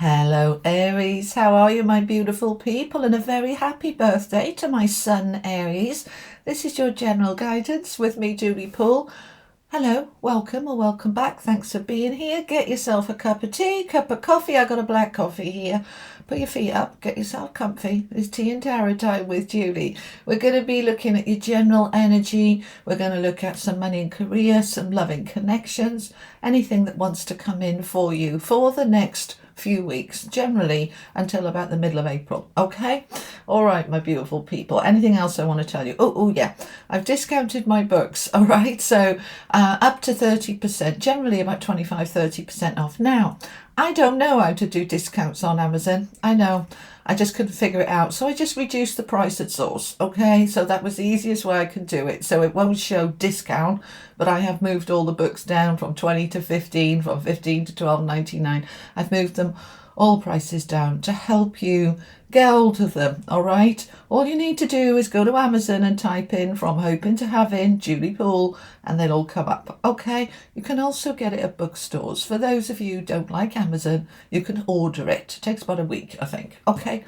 Hello Aries, how are you my beautiful people, and a very happy birthday to my son Aries. This is your general guidance with me, Julie Poole. Hello, welcome or welcome back. Thanks for being here. Get yourself a cup of tea, cup of coffee. I got a black coffee here. Put your feet up, get yourself comfy. It's tea and tarot time with Julie. We're going to be looking at your general energy. We're going to look at some money and career, some loving connections, anything that wants to come in for you for the next few weeks, generally until about the middle of April. Okay, all right my beautiful people. Anything else I want to tell you? Oh yeah, I've discounted my books. All right, so up to 30%, generally about 25-30% off. Now I don't know how to do discounts on Amazon. I know, I just couldn't figure it out, so I just reduced the price at source. Okay, so that was the easiest way I could do it, so it won't show discount, but I have moved all the books down from 20 to 15, from 15 to 12.99. I've moved them all prices down to help you get hold of them. All right, all you need to do is go to Amazon and type in "from hoping to having Julie Poole" and they'll all come up. Okay, you can also get it at bookstores. For those of you who don't like Amazon, you can order it. It takes about a week, I think. Okay,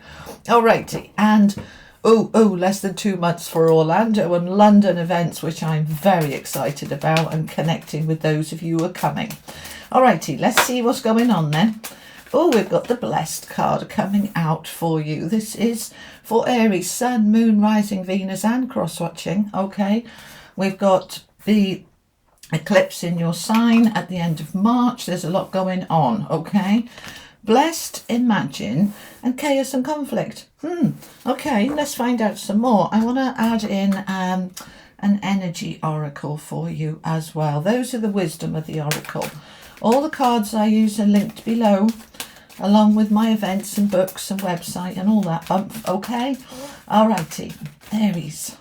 all righty. And less than 2 months for Orlando and London events, which I'm very excited about, and connecting with those of you who are coming. All righty, let's see what's going on then. Oh, we've got the Blessed card coming out for you. This is for Aries, Sun, Moon, Rising, Venus, and cross-watching. Okay, we've got the eclipse in your sign at the end of March. There's a lot going on. Okay, blessed, imagine, and chaos and conflict. Okay, let's find out some more. I want to add in an energy oracle for you as well. Those are the wisdom of the oracle. All the cards I use are linked below, along with my events and books and website and all that bump. Okay, all righty. Aries,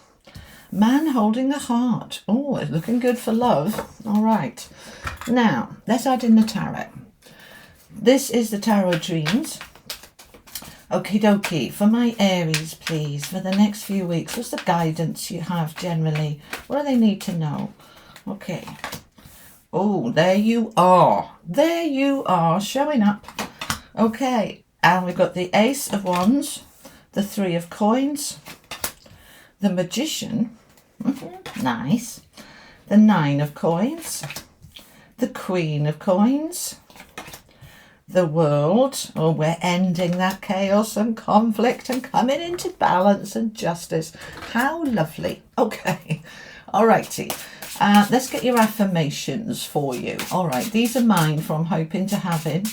man holding the heart. Oh, it's looking good for love. All right, now let's add in the tarot. This is the tarot dreams. Okie dokie. For my Aries, please, for the next few weeks, what's the guidance you have generally? What do they need to know? Okay. Oh, there you are. There you are, showing up. Okay, and we've got the Ace of Wands, the Three of Coins, the Magician, nice, the Nine of Coins, the Queen of Coins, the World. Oh, we're ending that chaos and conflict and coming into balance and justice. How lovely. Okay, all righty. Let's get your affirmations for you. All right, these are mine from hoping to having.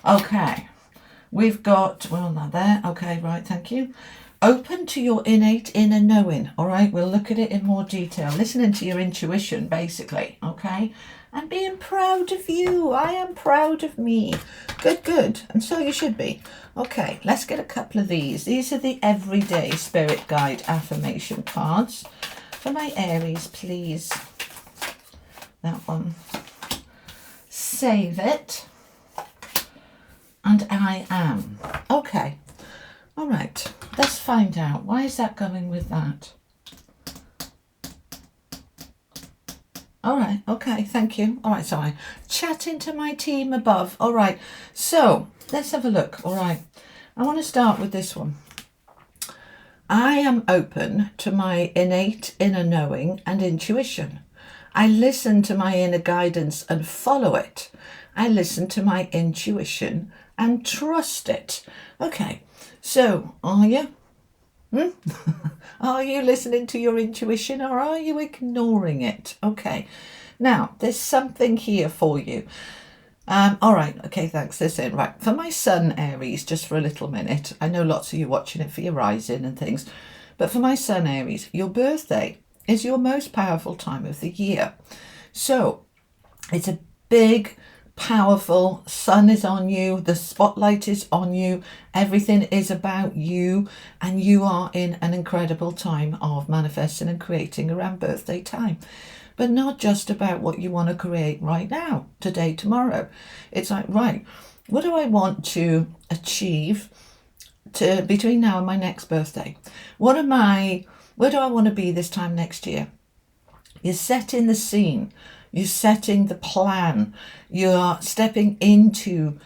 Okay, we've got, well, not there. Okay, right, thank you. Open to your innate inner knowing. All right, we'll look at it in more detail. Listening to your intuition, basically. Okay, and being proud of you. I am proud of me. Good, and so you should be. Okay, let's get a couple of these. These are the everyday spirit guide affirmation cards. For my Aries, please. That one. Save it. And I am. Okay. All right. Let's find out. Why is that going with that? All right. Okay. Thank you. All right. Sorry. Chatting to my team above. All right. So let's have a look. All right. I want to start with this one. I am open to my innate inner knowing and intuition. I listen to my inner guidance and follow it. I listen to my intuition and trust it. Okay, so are you? Are you listening to your intuition, or are you ignoring it? Okay, now there's something here for you. All right, okay, thanks. Listen, right, for my Sun Aries, just for a little minute. I know lots of you watching it for your rising and things, but for my Sun Aries, your birthday is your most powerful time of the year. So it's a big, powerful, sun is on you, the spotlight is on you, everything is about you, and you are in an incredible time of manifesting and creating around birthday time. But not just about what you want to create right now, today, tomorrow. It's like, right, what do I want to achieve between now and my next birthday? Where do I want to be this time next year? You're setting the scene. You're setting the plan. You're stepping into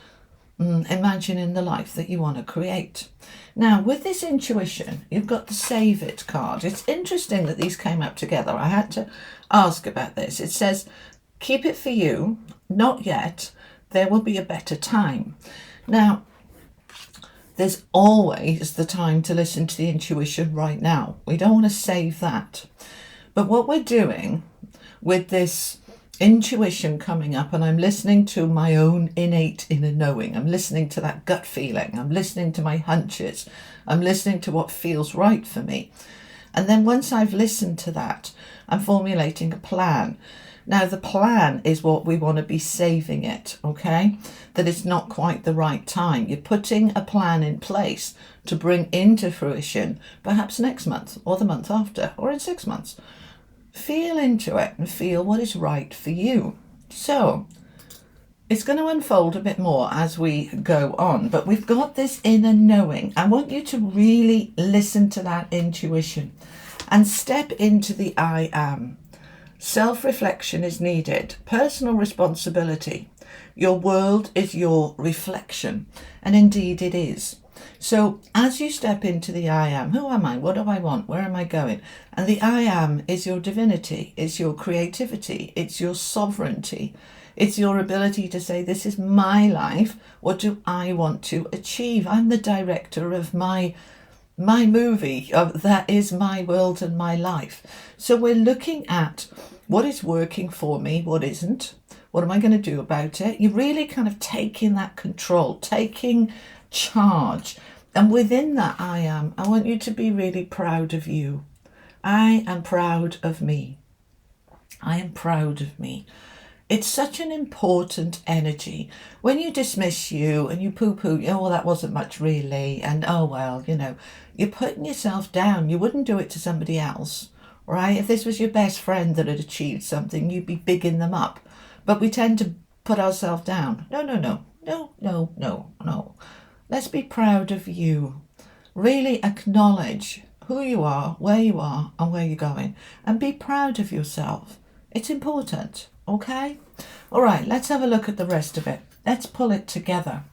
imagining the life that you want to create. Now, with this intuition, you've got the Save It card. It's interesting that these came up together. I had to ask about this. It says, keep it for you, not yet. There will be a better time. Now, there's always the time to listen to the intuition right now. We don't want to save that. But what we're doing with this intuition coming up, and I'm listening to my own innate inner knowing, I'm listening to that gut feeling, I'm listening to my hunches, I'm listening to what feels right for me. And then once I've listened to that, I'm formulating a plan. Now, the plan is what we want to be saving it, okay? That it's not quite the right time. You're putting a plan in place to bring into fruition, perhaps next month or the month after or in 6 months. Feel into it and feel what is right for you. So it's going to unfold a bit more as we go on, but we've got this inner knowing. I want you to really listen to that intuition and step into the I am. Self-reflection is needed. Personal responsibility. Your world is your reflection, and indeed it is. So as you step into the I am, who am I? What do I want? Where am I going? And the I am is your divinity, it's your creativity, it's your sovereignty. It's your ability to say, this is my life. What do I want to achieve? I'm the director of my movie. That is my world and my life. So we're looking at what is working for me, what isn't. What am I going to do about it? You're really kind of taking that control, taking charge. And within that I want you to be really proud of you. I am proud of me. I am proud of me. It's such an important energy. When you dismiss you and you poo-poo, oh, well, that wasn't much really, and oh, well, you're putting yourself down. You wouldn't do it to somebody else, right? If this was your best friend that had achieved something, you'd be bigging them up. But we tend to put ourselves down. No. Let's be proud of you. Really acknowledge who you are, and where you're going, and be proud of yourself. It's important. Okay? All right, let's have a look at the rest of it. Let's pull it together.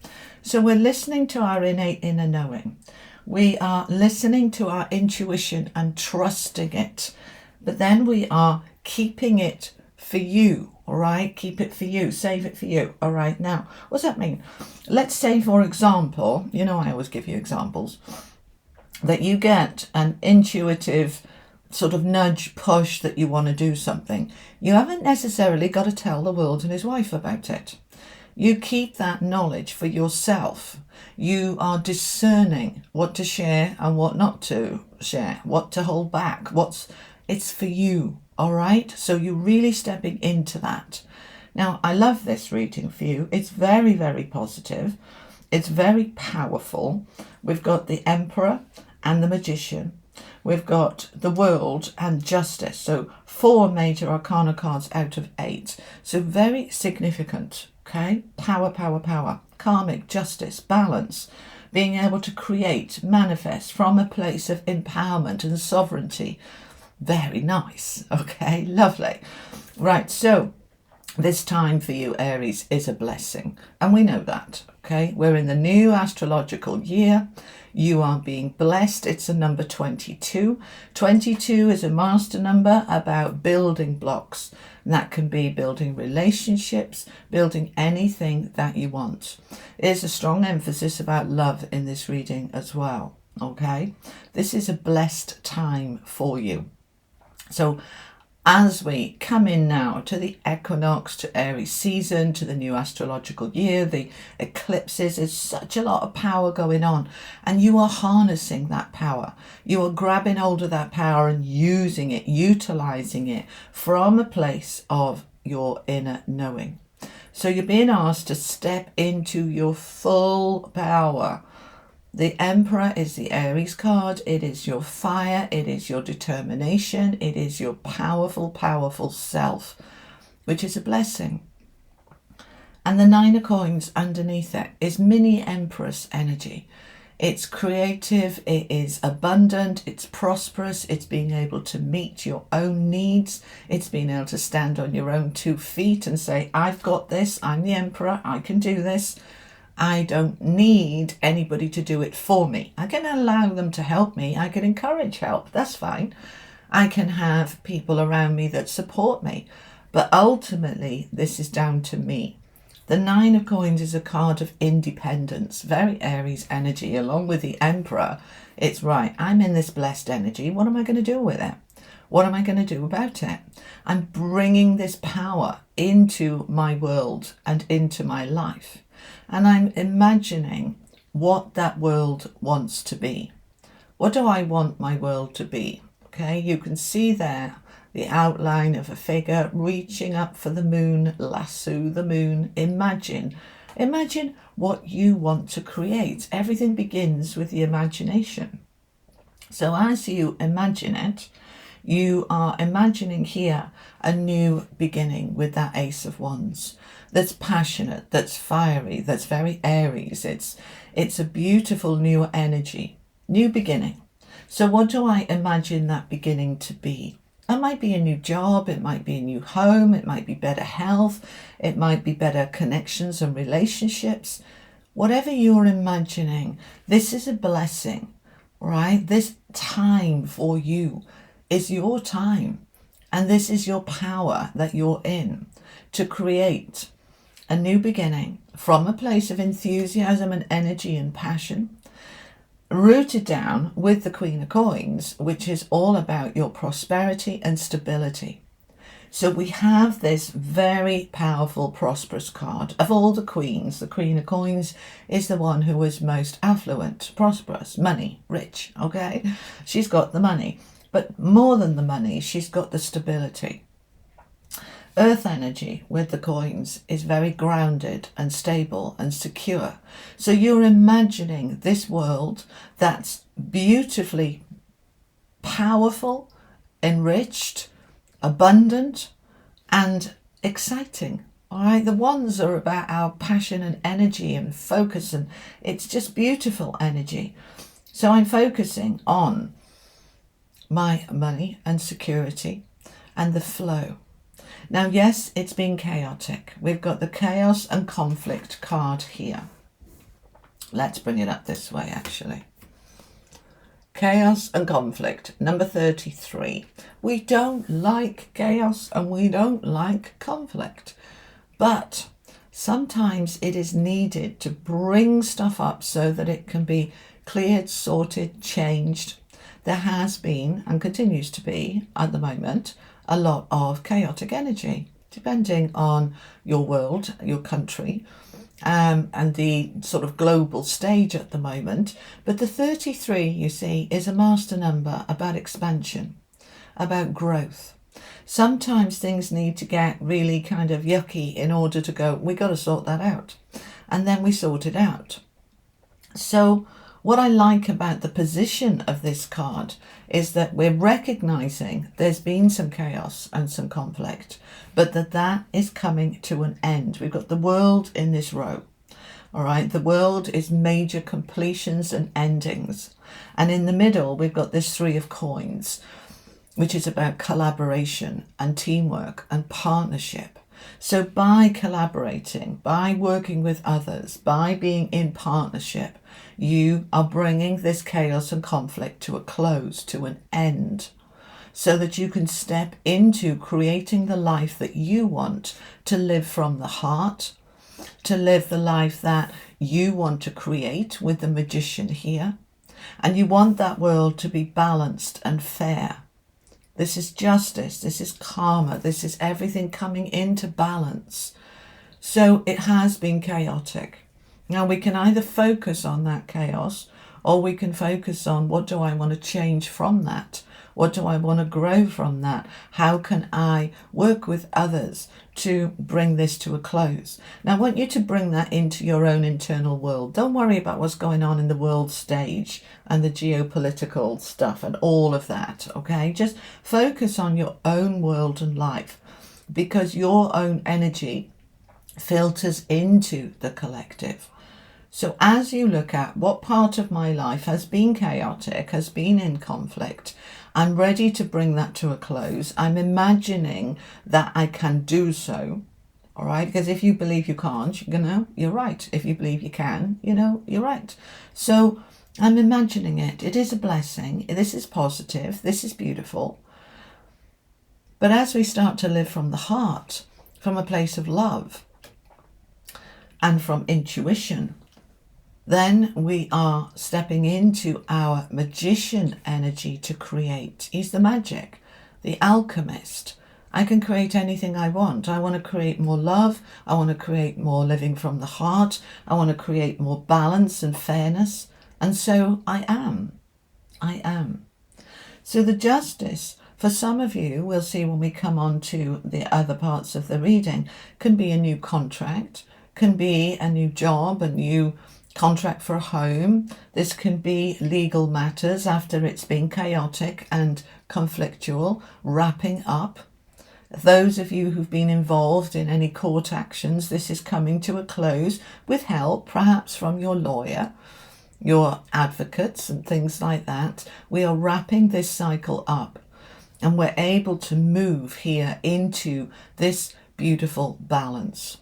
So we're listening to our innate inner knowing. We are listening to our intuition and trusting it. But then we are keeping it for you. All right? Keep it for you. Save it for you. All right? Now, what's that mean? Let's say, for example, I always give you examples, that you get an intuitive sort of nudge, push that you want to do something. You haven't necessarily got to tell the world and his wife about it. You keep that knowledge for yourself. You are discerning what to share and what not to share, what to hold back, it's for you, all right? So you're really stepping into that. Now, I love this reading for you. It's very, very positive. It's very powerful. We've got the Emperor and the Magician. We've got the World and Justice. So 4 major arcana cards out of 8. So very significant, okay? Power. Karmic, justice, balance. Being able to create, manifest from a place of empowerment and sovereignty. Very nice, okay? Lovely. Right, so this time for you, Aries, is a blessing. And we know that, okay? We're in the new astrological year. You are being blessed. It's a number 22. 22 is a master number about building blocks. And that can be building relationships, building anything that you want. There's a strong emphasis about love in this reading as well, okay? This is a blessed time for you. So as we come in now to the equinox, to Aries season, to the new astrological year, the eclipses, there's such a lot of power going on, and you are harnessing that power. You are grabbing hold of that power and using it, utilizing it from a place of your inner knowing. So you're being asked to step into your full power. The Emperor is the Aries card. It is your fire. It is your determination. It is your powerful, powerful self, which is a blessing. And the 9 of coins underneath it is mini Empress energy. It's creative. It is abundant. It's prosperous. It's being able to meet your own needs. It's being able to stand on your own 2 feet and say, I've got this. I'm the Emperor. I can do this. I don't need anybody to do it for me. I can allow them to help me. I can encourage help. That's fine. I can have people around me that support me. But ultimately, this is down to me. The Nine of Coins is a card of independence, very Aries energy, along with the Emperor. It's right, I'm in this blessed energy. What am I going to do with it? What am I going to do about it? I'm bringing this power into my world and into my life. And I'm imagining what that world wants to be. What do I want my world to be? Okay, you can see there the outline of a figure reaching up for the moon, lasso the moon. Imagine what you want to create. Everything begins with the imagination. So as you imagine it, you are imagining here a new beginning with that Ace of Wands that's passionate, that's fiery, that's very Aries. It's a beautiful new energy, new beginning. So what do I imagine that beginning to be? It might be a new job, it might be a new home, it might be better health, it might be better connections and relationships. Whatever you're imagining, this is a blessing, right? This time for you is your time, and this is your power that you're in to create a new beginning from a place of enthusiasm and energy and passion, rooted down with the Queen of Coins, which is all about your prosperity and stability. So we have this very powerful prosperous card. Of all the queens, the Queen of Coins is the one who is most affluent, prosperous, money, rich, okay? She's got the money, but more than the money, she's got the stability. Earth energy with the coins is very grounded and stable and secure. So you're imagining this world that's beautifully powerful, enriched, abundant, and exciting. All right, the wands are about our passion and energy and focus, and it's just beautiful energy. So I'm focusing on my money and security and the flow. Now, yes, it's been chaotic. We've got the chaos and conflict card here. Let's bring it up this way, actually. Chaos and conflict, number 33. We don't like chaos and we don't like conflict, but sometimes it is needed to bring stuff up so that it can be cleared, sorted, changed. There has been and continues to be at the moment a lot of chaotic energy, depending on your world, your country, and the sort of global stage at the moment. But the 33, you see, is a master number about expansion, about growth. Sometimes things need to get really kind of yucky in order to go, we got to sort that out. And then we sort it out. So what I like about the position of this card is that we're recognizing there's been some chaos and some conflict, but that is coming to an end. We've got the world in this row. All right, the world is major completions and endings. And in the middle, we've got this Three of Coins, which is about collaboration and teamwork and partnership. So by collaborating, by working with others, by being in partnership, you are bringing this chaos and conflict to a close, to an end, so that you can step into creating the life that you want to live from the heart, to live the life that you want to create with the Magician here. And you want that world to be balanced and fair. This is justice, this is karma, this is everything coming into balance. So it has been chaotic. Now we can either focus on that chaos, or we can focus on, what do I want to change from that? What do I want to grow from that? How can I work with others to bring this to a close? Now I want you to bring that into your own internal world. Don't worry about what's going on in the world stage and the geopolitical stuff and all of that, okay? Just focus on your own world and life, because your own energy filters into the collective. So as you look at what part of my life has been chaotic, has been in conflict, I'm ready to bring that to a close. I'm imagining that I can do so. All right, because if you believe you can't, you're right. If you believe you can, you're right. So I'm imagining it. It is a blessing. This is positive. This is beautiful. But as we start to live from the heart, from a place of love and from intuition, then we are stepping into our magician energy to create. He's the magic, the alchemist. I can create anything I want. I want to create more love. I want to create more living from the heart. I want to create more balance and fairness. And so I am. I am. So the justice, for some of you, we'll see when we come on to the other parts of the reading, can be a new contract, can be a new job, a new contract for a home. This can be legal matters after it's been chaotic and conflictual, wrapping up. Those of you who've been involved in any court actions, this is coming to a close with help, perhaps from your lawyer, your advocates and things like that. We are wrapping this cycle up and we're able to move here into this beautiful balance.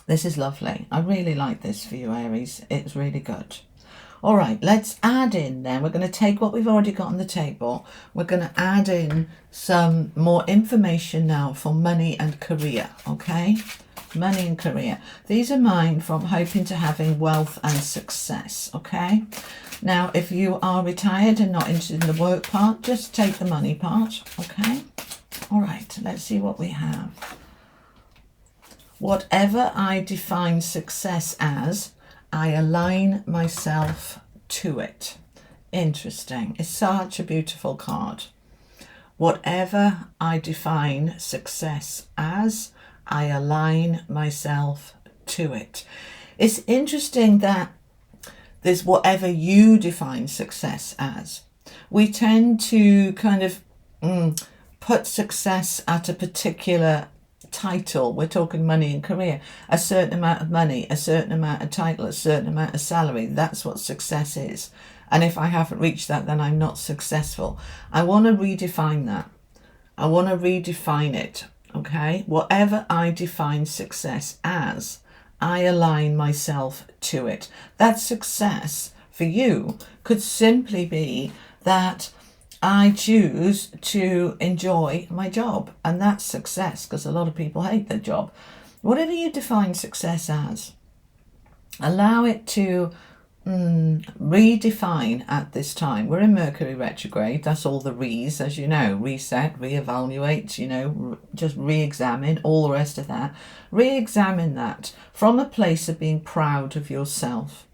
This is lovely. I really like this for you, Aries. It's really good. All right, let's add in then. We're going to take what we've already got on the table. We're going to add in some more information now for money and career, okay? Money and career. These are mine from hoping to having wealth and success, okay? Now, if you are retired and not interested in the work part, just take the money part, okay? All right, let's see what we have. Whatever I define success as, I align myself to it. Interesting. It's such a beautiful card. Whatever I define success as, I align myself to it. It's interesting that there's whatever you define success as. We tend to kind of put success at a particular title. We're talking money and career. A certain amount of money, a certain amount of title, a certain amount of salary. That's what success is. And if I haven't reached that, then I'm not successful. I want to redefine that. I want to redefine it. Okay? Whatever I define success as, I align myself to it. That success for you could simply be that I choose to enjoy my job, and that's success, because a lot of people hate their job. Whatever you define success as, allow it to redefine at this time. We're in Mercury retrograde. That's all the re's, as you know. Reset, reevaluate, just re-examine, all the rest of that. Re-examine that from a place of being proud of yourself.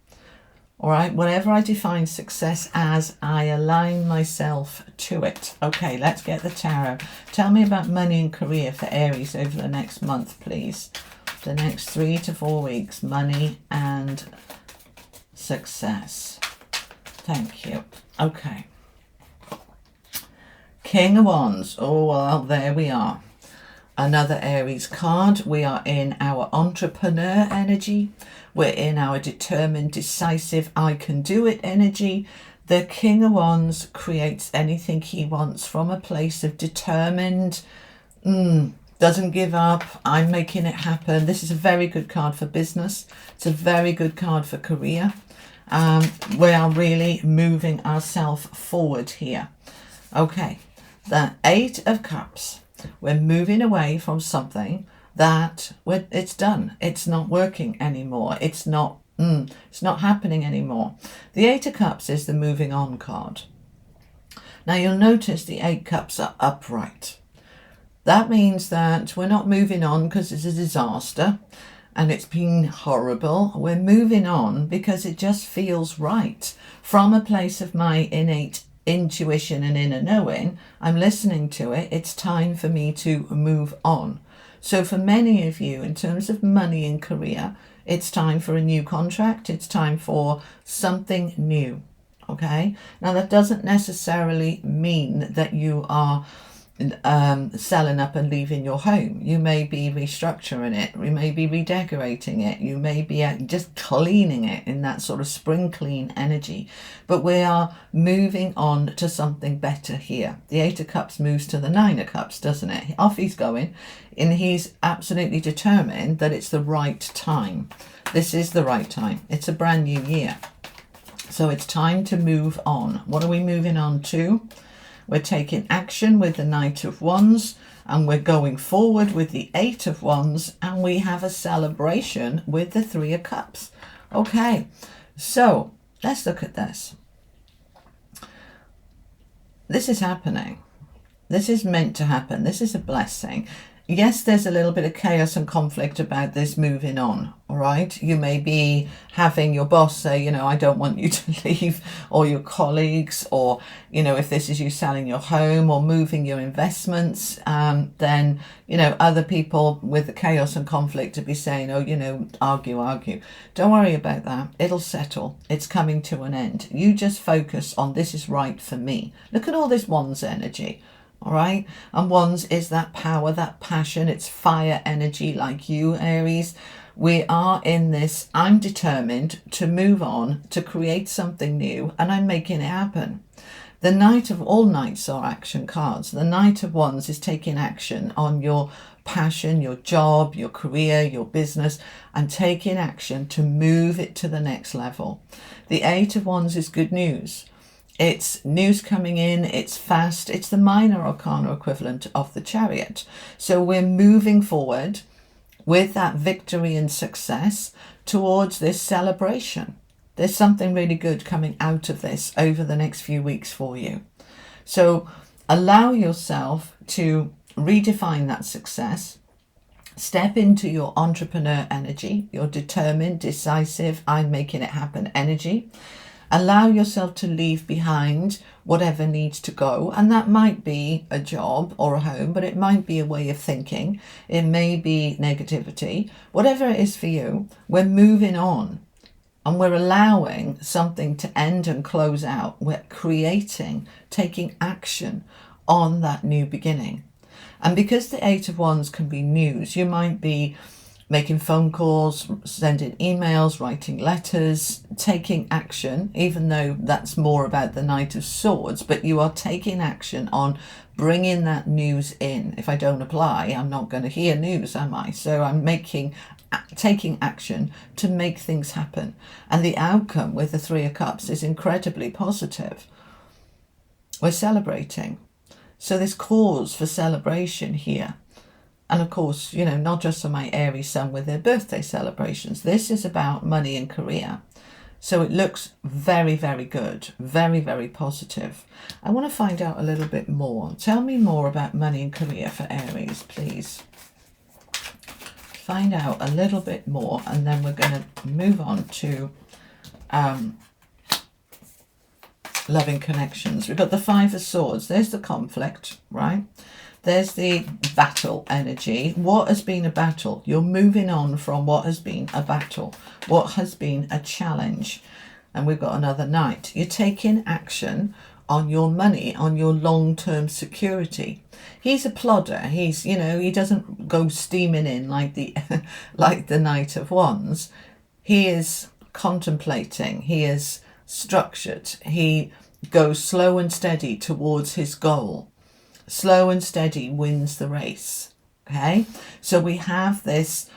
All right, whatever I define success as, I align myself to it. Okay, let's get the tarot. Tell me about money and career for Aries over the next month, please. The next 3 to 4 weeks, money and success. Thank you. Okay. King of Wands. Oh, well, there we are. Another Aries card. We are in our entrepreneur energy. We're in our determined, decisive, I can do it energy. The King of Wands creates anything he wants from a place of determined, doesn't give up, I'm making it happen. This is a very good card for business. It's a very good card for career. We are really moving ourselves forward here. Okay, the 8 of Cups. We're moving away from something that it's done. It's not working anymore. It's not happening anymore. The 8 of Cups is the moving on card. Now you'll notice the 8 Cups are upright. That means that we're not moving on because it's a disaster and it's been horrible. We're moving on because it just feels right. From a place of my innate intuition and inner knowing, I'm listening to it. It's time for me to move on. So for many of you, in terms of money and career, it's time for a new contract. It's time for something new. Okay. Now that doesn't necessarily mean that you are selling up and leaving your home. You may be restructuring it. You may be redecorating it. You may be just cleaning it in that sort of spring clean energy. But we are moving on to something better here. The Eight of Cups moves to the Nine of Cups, doesn't it? Off he's going, and he's absolutely determined that it's the right time. This is the right time. It's a brand new year. So it's time to move on. What are we moving on to? We're taking action with the Knight of Wands, and we're going forward with the Eight of Wands, and we have a celebration with the Three of Cups. Okay, so let's look at this. This is happening. This is meant to happen. This is a blessing. Yes, there's a little bit of chaos and conflict about this moving on, all right? You may be having your boss say, you know, I don't want you to leave, or your colleagues, or, you know, if this is you selling your home or moving your investments, then, you know, other people with the chaos and conflict to be saying, oh, you know, argue. Don't worry about that. It'll settle. It's coming to an end. You just focus on this is right for me. Look at all this Wands energy. All right, and Wands is that power, that passion. It's fire energy, like you, Aries. We are in this, I'm determined to move on, to create something new, and I'm making it happen. The Knight of all Knights are action cards. The Knight of Wands is taking action on your passion, your job, your career, your business, and taking action to move it to the next level. The Eight of Wands is good news. It's news coming in, it's fast, it's the minor arcana equivalent of the Chariot. So we're moving forward with that victory and success towards this celebration. There's something really good coming out of this over the next few weeks for you. So allow yourself to redefine that success. Step into your entrepreneur energy, your determined, decisive, I'm making it happen energy. Allow yourself to leave behind whatever needs to go. And that might be a job or a home, but it might be a way of thinking. It may be negativity. Whatever it is for you, we're moving on. And we're allowing something to end and close out. We're creating, taking action on that new beginning. And because the Eight of Wands can be news, you might be making phone calls, sending emails, writing letters, taking action, even though that's more about the Knight of Swords, but you are taking action on bringing that news in. If I don't apply, I'm not going to hear news, am I? So I'm taking action to make things happen. And the outcome with the Three of Cups is incredibly positive. We're celebrating. So there's cause for celebration here. And of course, you know, not just for my Aries sun with their birthday celebrations. This is about money and career. So it looks very, very good. Very, very positive. I want to find out a little bit more. Tell me more about money and career for Aries, please. Find out a little bit more, and then we're going to move on to loving connections. We've got the Five of Swords. There's the conflict, right? There's the battle energy. What has been a battle? You're moving on from what has been a battle, what has been a challenge. And we've got another Knight. You're taking action on your money, on your long-term security. He's a plodder. He's, you know, he doesn't go steaming in like the like the Knight of Wands. He is contemplating. He is structured. He goes slow and steady towards his goal. Slow and steady wins the race. Okay, so we have this,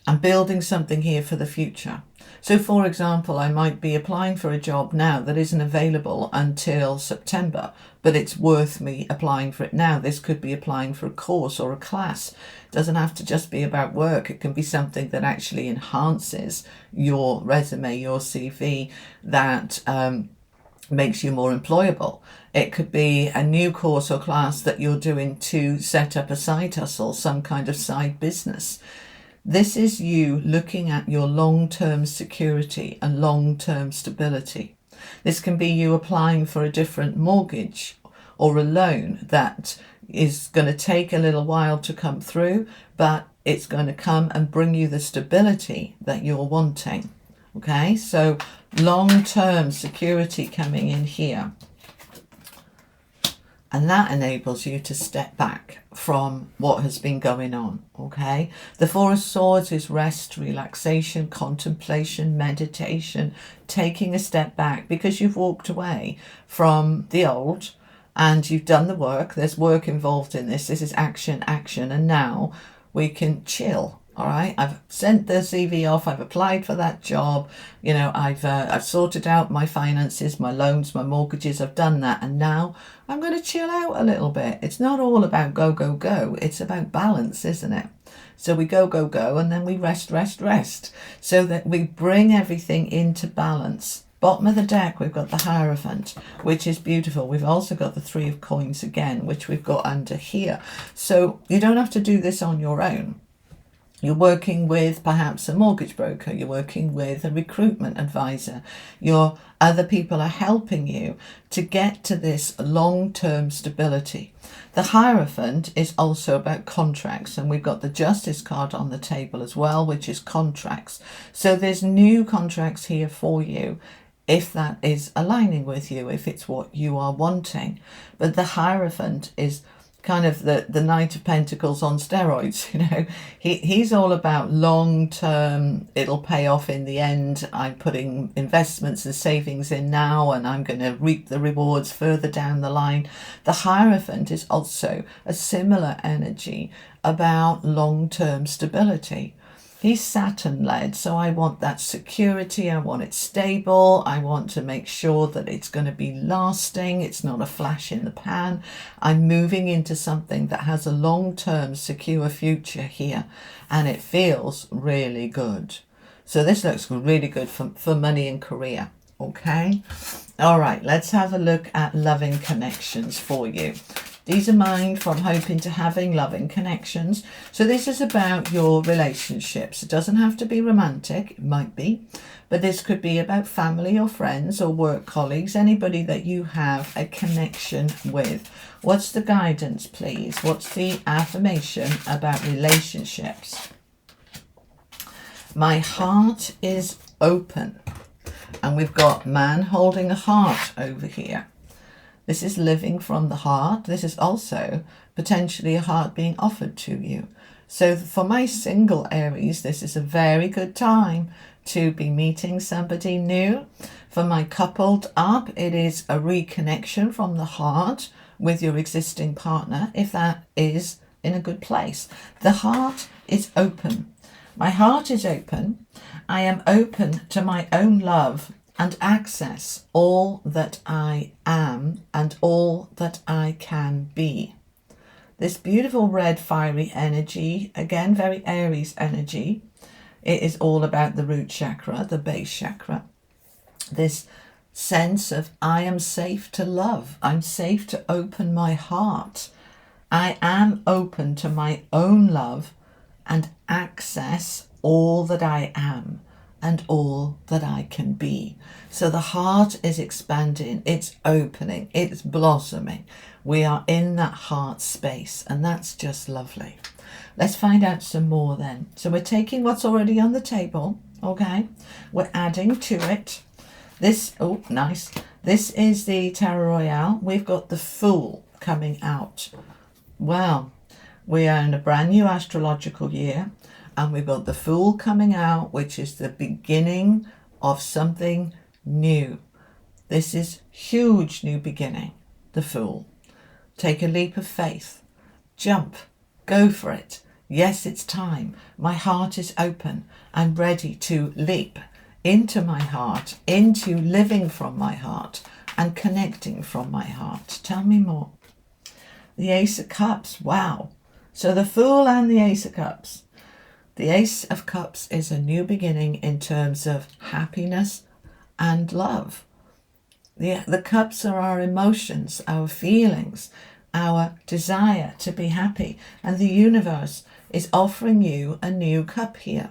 I'm building something here for the future. So for example, I might be applying for a job now that isn't available until September, but it's worth me applying for it now. This could be applying for a course or a class. It doesn't have to just be about work. It can be something that actually enhances your resume, your CV, that makes you more employable. It could be a new course or class that you're doing to set up a side hustle, some kind of side business. This is you looking at your long-term security and long-term stability. This can be you applying for a different mortgage or a loan that is going to take a little while to come through, but it's going to come and bring you the stability that you're wanting. Okay, so long-term security coming in here. And that enables you to step back from what has been going on, okay? The Four of Swords is rest, relaxation, contemplation, meditation, taking a step back because you've walked away from the old and you've done the work. There's work involved in this. This is action, and now we can chill. All right, I've sent the CV off. I've applied for that job. You know, I've sorted out my finances, my loans, my mortgages. I've done that, and now I'm going to chill out a little bit. It's not all about go, go, go. It's about balance, isn't it? So we go, go, go, and then we rest, rest, rest, so that we bring everything into balance. Bottom of the deck, we've got the Hierophant, which is beautiful. We've also got the Three of Coins again, which we've got under here. So you don't have to do this on your own. You're working with perhaps a mortgage broker. You're working with a recruitment advisor. Other people are helping you to get to this long-term stability. The Hierophant is also about contracts, and we've got the Justice card on the table as well, which is contracts. So there's new contracts here for you, if that is aligning with you, if it's what you are wanting. But the Hierophant is kind of the Knight of Pentacles on steroids. You know, he's all about long term. It'll pay off in the end. I'm putting investments and savings in now, and I'm going to reap the rewards further down the line. The Hierophant is also a similar energy about long term stability. He's Saturn led, so I want that security. I want it stable. I want to make sure that it's going to be lasting. It's not a flash in the pan. I'm moving into something that has a long-term secure future here, and it feels really good. So this looks really good for money and career. Okay. All right, let's have a look at loving connections for you. These are mine from hoping to having loving connections. So this is about your relationships. It doesn't have to be romantic. It might be. But this could be about family or friends or work colleagues. Anybody that you have a connection with. What's the guidance, please? What's the affirmation about relationships? My heart is open. And we've got man holding a heart over here. This is living from the heart. This is also potentially a heart being offered to you. So for my single Aries, this is a very good time to be meeting somebody new. For my coupled up, it is a reconnection from the heart with your existing partner, if that is in a good place. The heart is open. My heart is open. I am open to my own love and access all that I am and all that I can be. This beautiful red fiery energy, again very Aries energy. It is all about the root chakra, the base chakra. This sense of I am safe to love. I'm safe to open my heart. I am open to my own love and access all that I am and all that I can be. So the heart is expanding, it's opening, it's blossoming. We are in that heart space, and that's just lovely. Let's find out some more then. So we're taking what's already on the table, okay? We're adding to it. This, oh, nice. This is the Tarot Royale. We've got the Fool coming out. Well, we are in a brand new astrological year. And we've got the Fool coming out, which is the beginning of something new. This is huge new beginning, the Fool. Take a leap of faith. Jump. Go for it. Yes, it's time. My heart is open. I'm ready to leap into my heart, into living from my heart and connecting from my heart. Tell me more. The Ace of Cups. Wow. So the Fool and the Ace of Cups. The Ace of Cups is a new beginning in terms of happiness and love. The cups are our emotions, our feelings, our desire to be happy. And the universe is offering you a new cup here.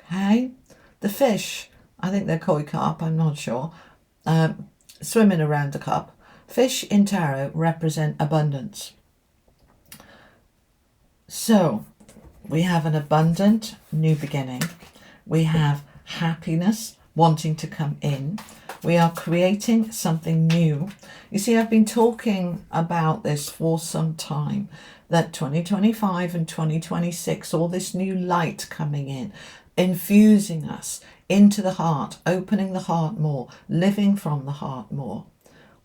Okay? The fish, I think they're koi carp, I'm not sure, swimming around the cup. Fish in tarot represent abundance. So, we have an abundant new beginning. We have happiness wanting to come in. We are creating something new. You see, I've been talking about this for some time, that 2025 and 2026, all this new light coming in, infusing us into the heart, opening the heart more, living from the heart more.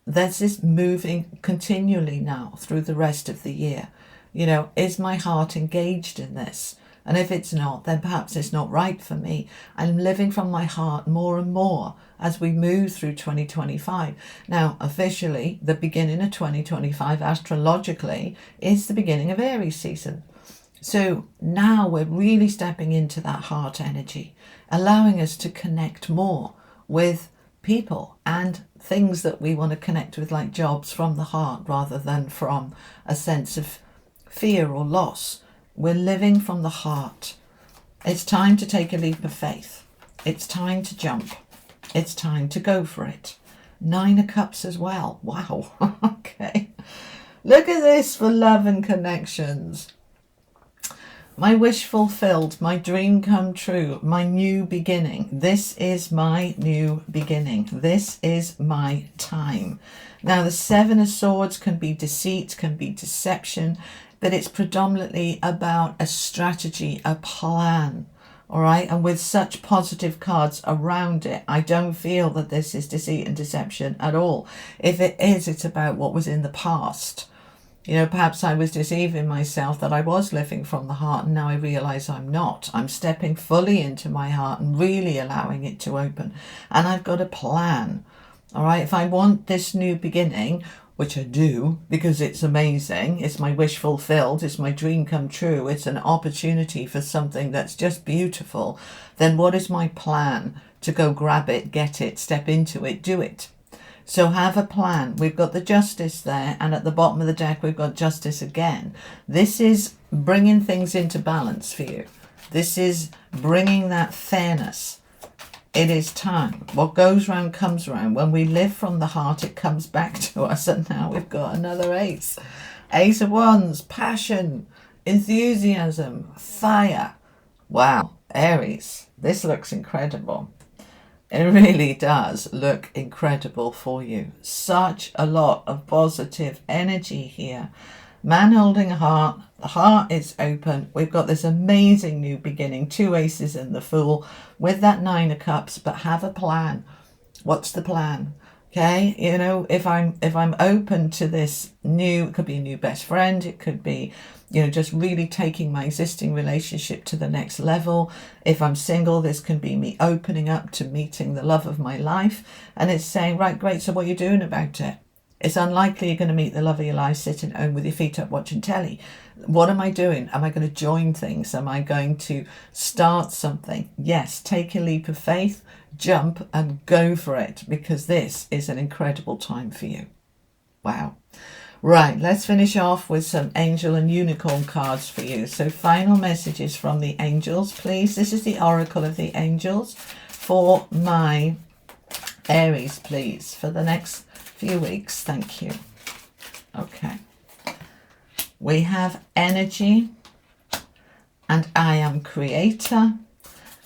This is moving continually now through the rest of the year. You know, is my heart engaged in this? And if it's not, then perhaps it's not right for me. I'm living from my heart more and more as we move through 2025. Now, officially, the beginning of 2025, astrologically, is the beginning of Aries season. So now we're really stepping into that heart energy, allowing us to connect more with people and things that we want to connect with, like jobs, from the heart rather than from a sense of fear or loss. We're living from the heart. It's time to take a leap of faith. It's time to jump. It's time to go for it. 9 of Cups as well. Wow. Okay. Look at this for love and connections. My wish fulfilled, my dream come true, my new beginning. This is my new beginning. This is my time. Now, the 7 of Swords can be deceit, can be deception, but it's predominantly about a strategy, a plan. All right. And with such positive cards around it, I don't feel that this is deceit and deception at all. If it is, it's about what was in the past. You know, perhaps I was deceiving myself that I was living from the heart, and now I realize I'm not. I'm stepping fully into my heart and really allowing it to open. And I've got a plan. All right. If I want this new beginning, which I do, because it's amazing, it's my wish fulfilled, it's my dream come true, it's an opportunity for something that's just beautiful, then what is my plan to go grab it, get it, step into it, do it? So have a plan. We've got the Justice there, and at the bottom of the deck we've got Justice again. This is bringing things into balance for you. This is bringing that fairness. It is time. What goes round comes round. When we live from the heart, it comes back to us. And now we've got another Ace. Ace of Wands, passion, enthusiasm, fire. Wow, Aries, this looks incredible. It really does look incredible for you. Such a lot of positive energy here. Man holding a heart. The heart is open. We've got this amazing new beginning. 2 aces and the Fool with that 9 of Cups. But have a plan. What's the plan? Okay, you know, if I'm open to this new, it could be a new best friend. It could be, you know, just really taking my existing relationship to the next level. If I'm single, this can be me opening up to meeting the love of my life. And it's saying, right, great, so what are you doing about it? It's unlikely you're going to meet the love of your life sitting at home with your feet up watching telly. What am I doing? Am I going to join things? Am I going to start something? Yes, take a leap of faith, jump and go for it, because this is an incredible time for you. Wow. Right, let's finish off with some angel and unicorn cards for you. So final messages from the angels, please. This is the Oracle of the Angels for my Aries, please, for the next few weeks. Thank you. Okay. We have energy and I am creator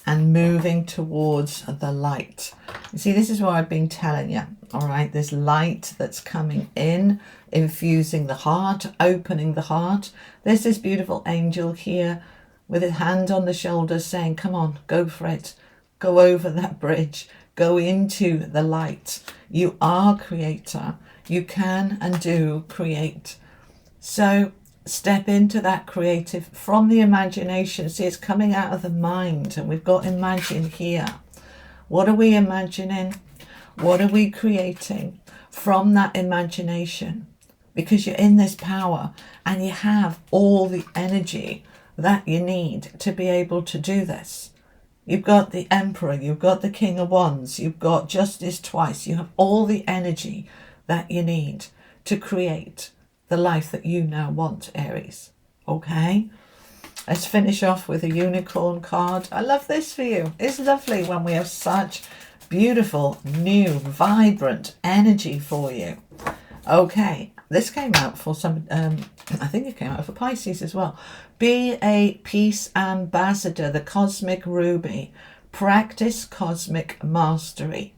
and moving towards the light. You see, this is what I've been telling you. All right, this light that's coming in, infusing the heart, opening the heart. There's this beautiful angel here with his hand on the shoulder saying, come on, go for it. Go over that bridge. Go into the light. You are creator. You can and do create. So step into that creative from the imagination. See, it's coming out of the mind, and we've got imagine here. What are we imagining? What are we creating from that imagination? Because you're in this power and you have all the energy that you need to be able to do this. You've got the Emperor, you've got the King of Wands, you've got Justice twice. You have all the energy that you need to create the life that you now want, Aries. Okay? Let's finish off with a unicorn card. I love this for you. It's lovely when we have such beautiful, new, vibrant energy for you. Okay, this came out for some, I think it came out for Pisces as well. Be a peace ambassador, the cosmic ruby. Practice cosmic mastery.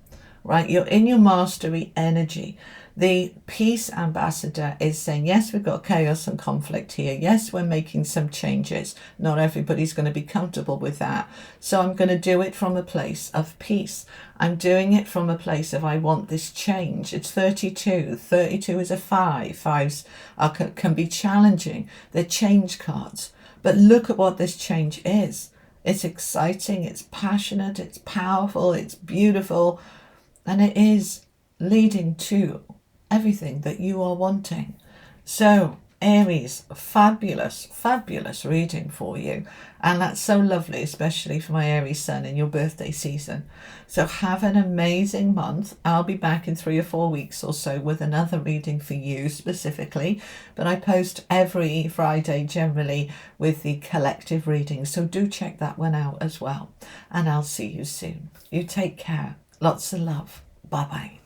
right? You're in your mastery energy. The peace ambassador is saying, yes, we've got chaos and conflict here. Yes, we're making some changes. Not everybody's going to be comfortable with that. So I'm going to do it from a place of peace. I'm doing it from a place of I want this change. It's 32. 32 is a 5. Fives can be challenging. They're change cards. But look at what this change is. It's exciting, it's passionate, it's powerful, it's beautiful, and it is leading to everything that you are wanting. So, Aries, fabulous, fabulous reading for you. And that's so lovely, especially for my Aries sun in your birthday season. So have an amazing month. I'll be back in 3 or 4 weeks or so with another reading for you specifically. But I post every Friday generally with the collective reading. So do check that one out as well. And I'll see you soon. You take care. Lots of love. Bye-bye.